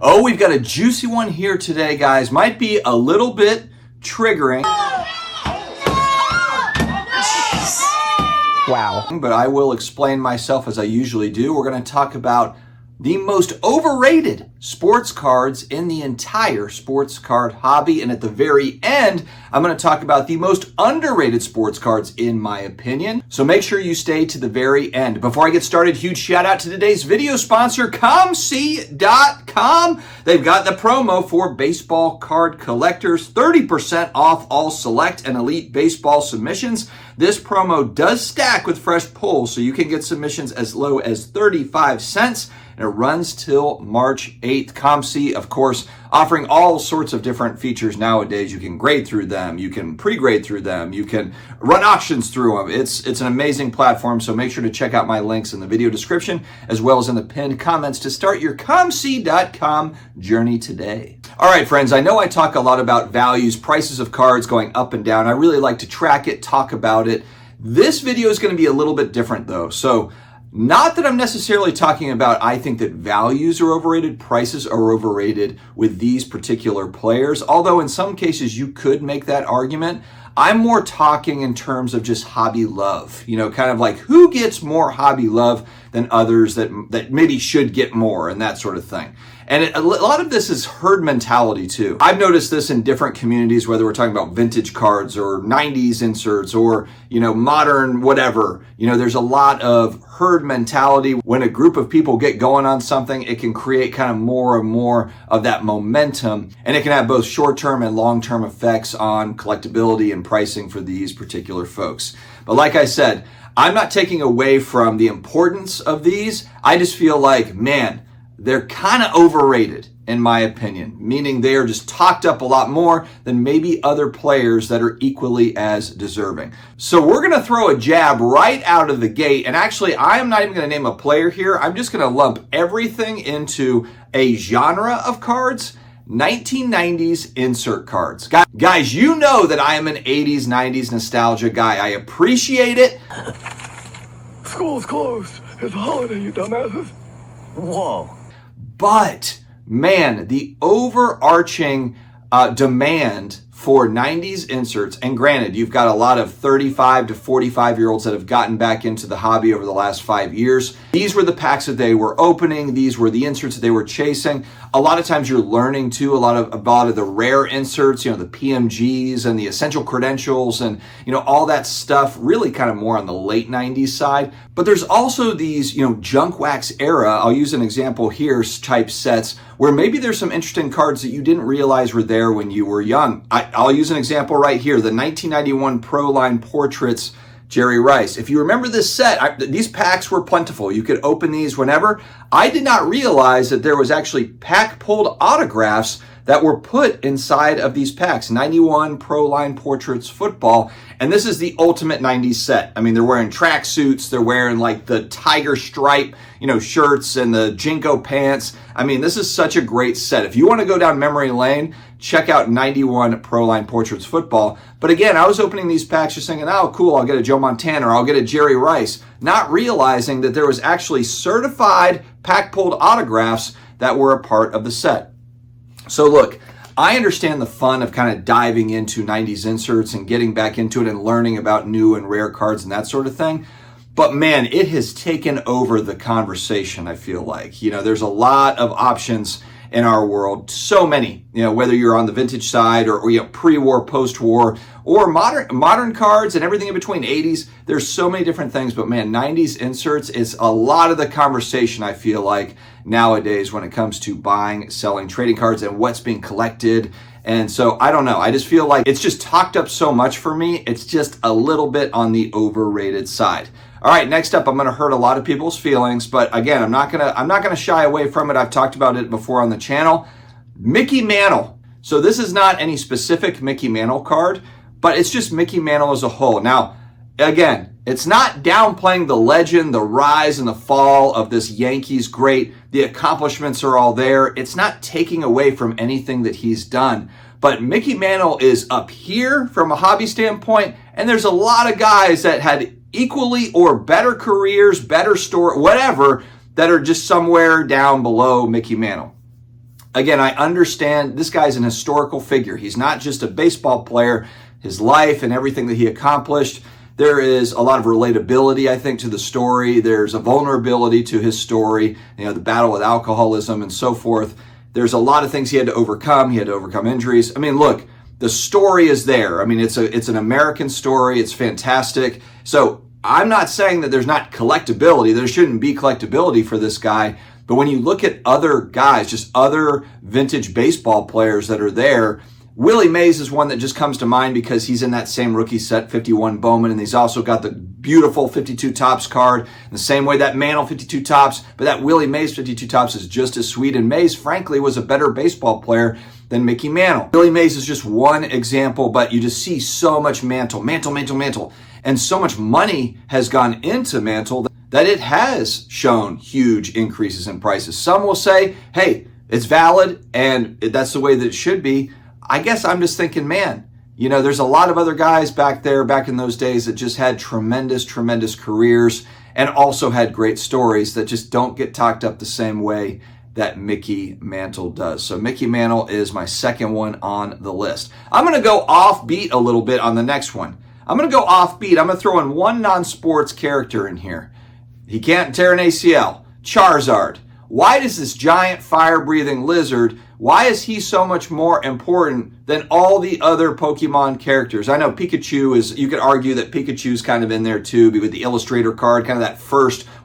Oh, we've got a juicy one here today, guys. Might be a little bit triggering. Wow. But I will explain myself as I usually do. We're going to talk about the most overrated sports cards in the entire sports card hobby. And at the very end, I'm going to talk about the most underrated sports cards in my opinion. So make sure you stay to the very end. Before I get started, huge shout out to today's video sponsor, COMC.com. They've got the promo for baseball card collectors, 30% off all select and elite baseball submissions. This promo does stack with fresh pulls, so you can get submissions as low as 35 cents. And it runs till March 8th. COMC, of course, offering all sorts of different features nowadays. You can grade through them, you can pre-grade through them, you can run auctions through them. It's an amazing platform, so make sure to check out my links in the video description as well as in the pinned comments to start your COMC.com journey today. All right, friends, I know I talk a lot about values, prices of cards going up and down. I really like to track it, talk about it. This video is going to be a little bit different though. So not that I'm necessarily talking about I think that values are overrated, prices are overrated with these particular players, although in some cases you could make that argument. I'm more talking in terms of just hobby love, you know, kind of like who gets more hobby love than others that maybe should get more and that sort of thing. And a lot of this is herd mentality too. I've noticed this in different communities, whether we're talking about vintage cards or 90s inserts or, you know, modern whatever. You know, there's a lot of herd mentality. When a group of people get going on something, it can create kind of more and more of that momentum. And it can have both short-term and long-term effects on collectability and pricing for these particular folks. But like I said, I'm not taking away from the importance of these. I just feel like, man, they're kind of overrated in my opinion, meaning they are just talked up a lot more than maybe other players that are equally as deserving. So we're going to throw a jab right out of the gate. And actually, I am not even going to name a player here. I'm just going to lump everything into a genre of cards. 1990s insert cards. Guys, you know that I am an 80s, 90s nostalgia guy. I appreciate it. School's closed. It's a holiday, you dumbasses. Whoa. But, man, the overarching demand for 90s inserts, and granted, you've got a lot of 35 to 45-year-olds that have gotten back into the hobby over the last 5 years. These were the packs that they were opening. These were the inserts that they were chasing. A lot of times you're learning, too, a lot of the rare inserts, you know, the PMGs and the essential credentials and, you know, all that stuff, really kind of more on the late 90s side. But there's also these, you know, junk wax era, I'll use an example here, type sets, where maybe there's some interesting cards that you didn't realize were there when you were young. I'll use an example right here, the 1991 Pro Line Portraits Jerry Rice. If you remember this set, these packs were plentiful. You could open these whenever. I did not realize that there was actually pack-pulled autographs that were put inside of these packs. 91 Pro Line Portraits Football. And this is the ultimate 90s set. I mean, they're wearing track suits. They're wearing like the tiger stripe, you know, shirts and the Jinko pants. I mean, this is such a great set. If you want to go down memory lane, check out 91 Pro Line Portraits Football. But again, I was opening these packs just thinking, oh, cool, I'll get a Joe Montana or I'll get a Jerry Rice, not realizing that there was actually certified pack-pulled autographs that were a part of the set. So look, I understand the fun of kind of diving into 90s inserts and getting back into it and learning about new and rare cards and that sort of thing. But man, it has taken over the conversation, I feel like. You know, there's a lot of options in our world, so many, you know, whether you're on the vintage side or you know, pre-war, post-war, or modern cards and everything in between, 80s. There's so many different things, but man, 90s inserts is a lot of the conversation, I feel like, nowadays when it comes to buying, selling trading cards and what's being collected. And so I don't know, I just feel like it's just talked up so much for me. It's just a little bit on the overrated side. All right, next up, I'm going to hurt a lot of people's feelings, but again, I'm not going to shy away from it. I've talked about it before on the channel. Mickey Mantle. So this is not any specific Mickey Mantle card, but it's just Mickey Mantle as a whole. Now, again, it's not downplaying the legend, the rise and the fall of this Yankees great. The accomplishments are all there. It's not taking away from anything that he's done. But Mickey Mantle is up here from a hobby standpoint, and there's a lot of guys that had equally or better careers, better story, whatever, that are just somewhere down below Mickey Mantle. Again, I understand this guy's an historical figure. He's not just a baseball player. His life and everything that he accomplished, there is a lot of relatability, I think, to the story. There's a vulnerability to his story, the battle with alcoholism and so forth. There's a lot of things he had to overcome. He had to overcome injuries. I mean, look, the story is there. I mean, it's an American story. It's fantastic. So I'm not saying that there's not collectability. There shouldn't be collectability for this guy. But when you look at other guys, just other vintage baseball players that are there, Willie Mays is one that just comes to mind because he's in that same rookie set 51 Bowman, and he's also got the beautiful 52 Topps card in the same way that Manel 52 Topps, but that Willie Mays 52 Topps is just as sweet, and Mays, frankly, was a better baseball player than Mickey Mantle. Willie Mays is just one example, but you just see so much Mantle, and so much money has gone into Mantle that it has shown huge increases in prices. Some will say, hey, it's valid, and that's the way that it should be. I guess I'm just thinking, man, there's a lot of other guys back there, back in those days, that just had tremendous careers and also had great stories that just don't get talked up the same way that Mickey Mantle does. So Mickey Mantle is my second one on the list. I'm going to go offbeat a little bit on the next one. I'm going to go offbeat. I'm going to throw in one non-sports character in here. He can't tear an ACL. Charizard. Why does this giant fire-breathing lizard, why is he so much more important than all the other Pokemon characters? I know Pikachu is, you could argue that Pikachu's kind of in there too, with the Illustrator card, kind of that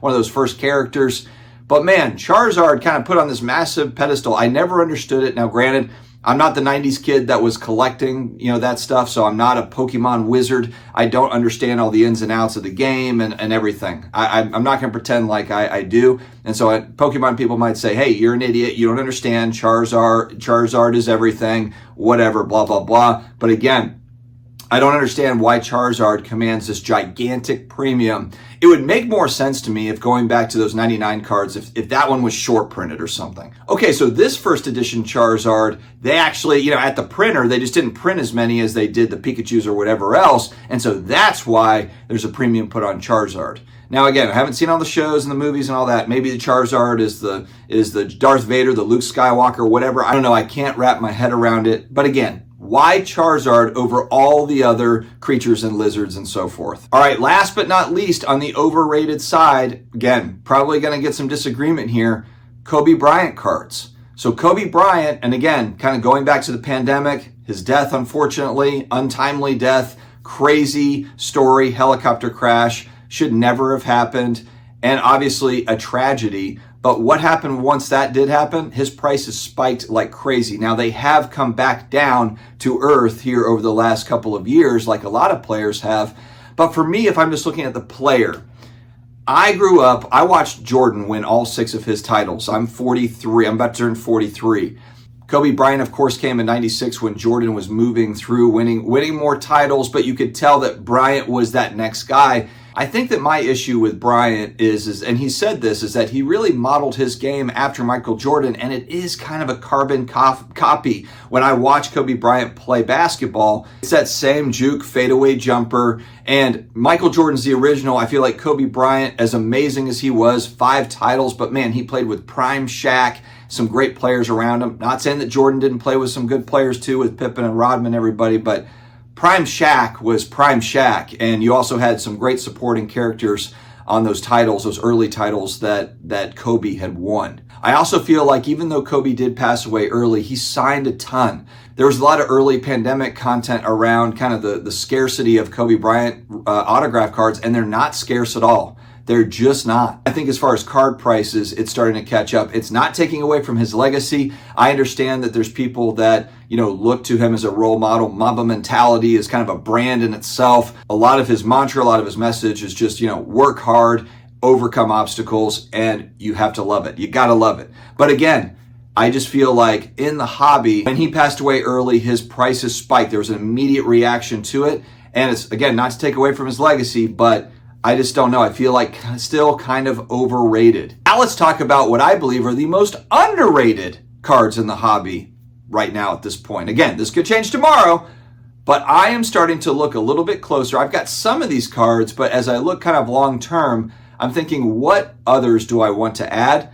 one of those first characters. But man, Charizard kind of put on this massive pedestal. I never understood it. Now, granted, I'm not the 90s kid that was collecting, that stuff, so I'm not a Pokemon wizard. I don't understand all the ins and outs of the game and everything. I'm not going to pretend like I do. And so Pokemon people might say, hey, you're an idiot. You don't understand. Charizard is everything, whatever, blah, blah, blah. But again, I don't understand why Charizard commands this gigantic premium. It would make more sense to me if going back to those 99 cards, if that one was short printed or something. Okay, so this first edition Charizard, they actually, at the printer, they just didn't print as many as they did the Pikachus or whatever else. And so that's why there's a premium put on Charizard. Now, again, I haven't seen all the shows and the movies and all that. Maybe the Charizard is the Darth Vader, the Luke Skywalker, whatever. I don't know. I can't wrap my head around it. But again, why Charizard over all the other creatures and lizards and so forth? All right, last but not least, on the overrated side, again, probably going to get some disagreement here, Kobe Bryant cards. So Kobe Bryant, and again, kind of going back to the pandemic, his death, unfortunately, untimely death, crazy story, helicopter crash, should never have happened, and obviously a tragedy. But what happened once that did happen? His prices spiked like crazy. Now, they have come back down to earth here over the last couple of years, like a lot of players have. But for me, if I'm just looking at the player, I grew up, I watched Jordan win all 6 of his titles. I'm 43. I'm about to turn 43. Kobe Bryant, of course, came in 96 when Jordan was moving through, winning more titles, but you could tell that Bryant was that next guy. I think that my issue with Bryant is, and he said this, is that he really modeled his game after Michael Jordan, and it is kind of a carbon copy. When I watch Kobe Bryant play basketball, it's that same juke fadeaway jumper, and Michael Jordan's the original. I feel like Kobe Bryant, as amazing as he was, 5 titles, but man, he played with prime Shaq, some great players around him. Not saying that Jordan didn't play with some good players too, with Pippen and Rodman, everybody, but Prime Shaq was Prime Shaq, and you also had some great supporting characters on those titles, those early titles that Kobe had won. I also feel like even though Kobe did pass away early, he signed a ton. There was a lot of early pandemic content around kind of the scarcity of Kobe Bryant autograph cards, and they're not scarce at all. They're just not. I think as far as card prices, it's starting to catch up. It's not taking away from his legacy. I understand that there's people that, look to him as a role model. Mamba mentality is kind of a brand in itself. A lot of his mantra, a lot of his message is just, work hard, overcome obstacles, and you have to love it. You got to love it. But again, I just feel like in the hobby, when he passed away early, his prices spiked. There was an immediate reaction to it. And it's, again, not to take away from his legacy, but I just don't know. I feel like still kind of overrated. Now let's talk about what I believe are the most underrated cards in the hobby right now at this point. Again, this could change tomorrow, but I am starting to look a little bit closer. I've got some of these cards, but as I look kind of long term, I'm thinking, what others do I want to add?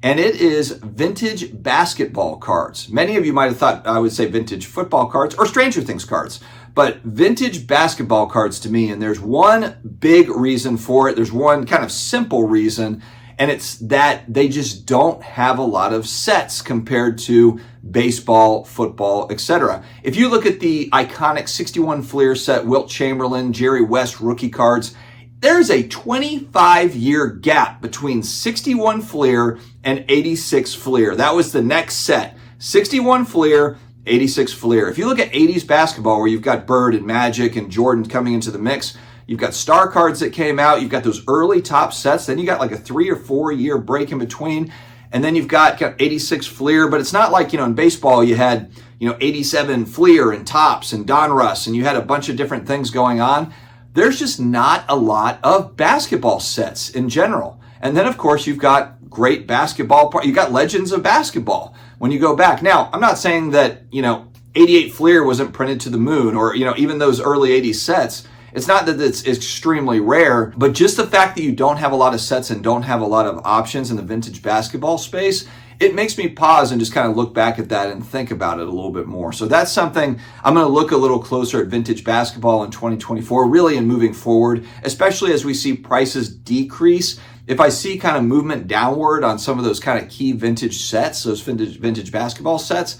and it is vintage basketball cards. Many of you might have thought I would say vintage football cards or Stranger Things cards, but vintage basketball cards to me, and there's one big reason for it. There's one kind of simple reason, and it's that they just don't have a lot of sets compared to baseball, football, etc. If you look at the iconic 61 Fleer set, Wilt Chamberlain, Jerry West rookie cards, there's a 25-year gap between 61 Fleer and 86 Fleer. That was the next set. 61 Fleer, 86 Fleer. If you look at 80s basketball, where you've got Bird and Magic and Jordan coming into the mix, you've got star cards that came out, you've got those early top sets, then you got like a 3 or 4 year break in between, and then you've got 86 Fleer, but it's not like, in baseball you had, 87 Fleer and Topps and Donruss, and you had a bunch of different things going on. There's just not a lot of basketball sets in general. And then, of course, you've got great basketball. You got legends of basketball when you go back. Now, I'm not saying that, 88 Fleer wasn't printed to the moon, or, even those early 80s sets. It's not that it's extremely rare, but just the fact that you don't have a lot of sets and don't have a lot of options in the vintage basketball space, it makes me pause and just kind of look back at that and think about it a little bit more. So that's something I'm going to look a little closer at vintage basketball in 2024, really, and moving forward, especially as we see prices decrease. If I see kind of movement downward on some of those kind of key vintage sets, those vintage basketball sets,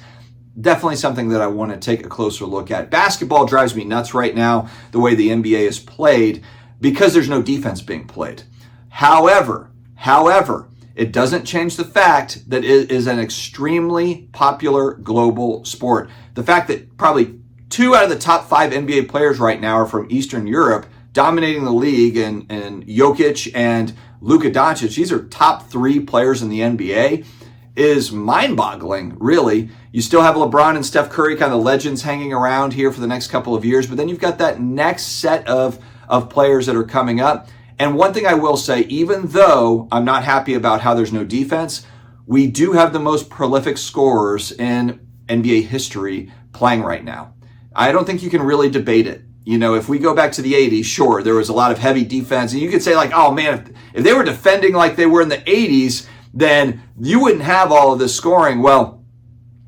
definitely something that I want to take a closer look at. Basketball drives me nuts right now, the way the NBA is played, because there's no defense being played. However, it doesn't change the fact that it is an extremely popular global sport. The fact that probably 2 out of the top 5 NBA players right now are from Eastern Europe, dominating the league, and Jokic and Luka Doncic, these are top 3 players in the NBA, is mind-boggling, really. You still have LeBron and Steph Curry, kind of legends, hanging around here for the next couple of years, but then you've got that next set of players that are coming up. And one thing I will say, even though I'm not happy about how there's no defense, we do have the most prolific scorers in NBA history playing right now. I don't think you can really debate it. If we go back to the 80s, sure, there was a lot of heavy defense. And you could say, like, oh, man, if they were defending like they were in the 80s, then you wouldn't have all of this scoring. Well,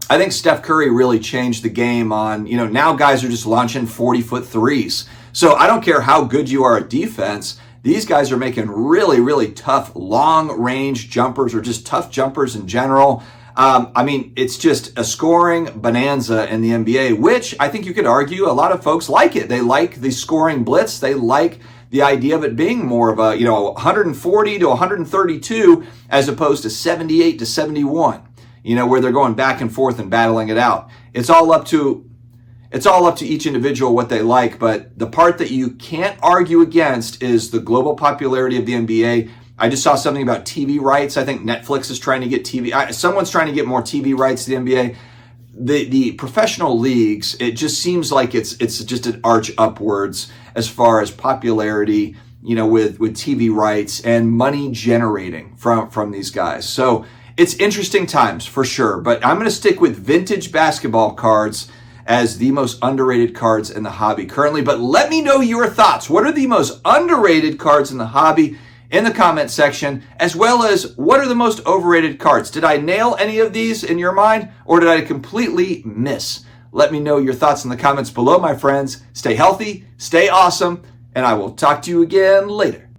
I think Steph Curry really changed the game on, now guys are just launching 40-foot threes. So I don't care how good you are at defense. These guys are making really, really tough long-range jumpers, or just tough jumpers in general. It's just a scoring bonanza in the NBA, which I think you could argue a lot of folks like it. They like the scoring blitz. They like the idea of it being more of a, 140 to 132 as opposed to 78 to 71, where they're going back and forth and battling it out. It's all up to each individual what they like, but the part that you can't argue against is the global popularity of the NBA. I just saw something about TV rights. I think Netflix is trying to get someone's trying to get more TV rights to the NBA. The professional leagues, it just seems like it's just an arch upwards as far as popularity, with TV rights and money generating from these guys. So it's interesting times for sure, but I'm going to stick with vintage basketball cards as the most underrated cards in the hobby currently. But let me know your thoughts. What are the most underrated cards in the hobby in the comment section, as well as what are the most overrated cards? Did I nail any of these in your mind, or did I completely miss? Let me know your thoughts in the comments below, my friends. Stay healthy, stay awesome, and I will talk to you again later.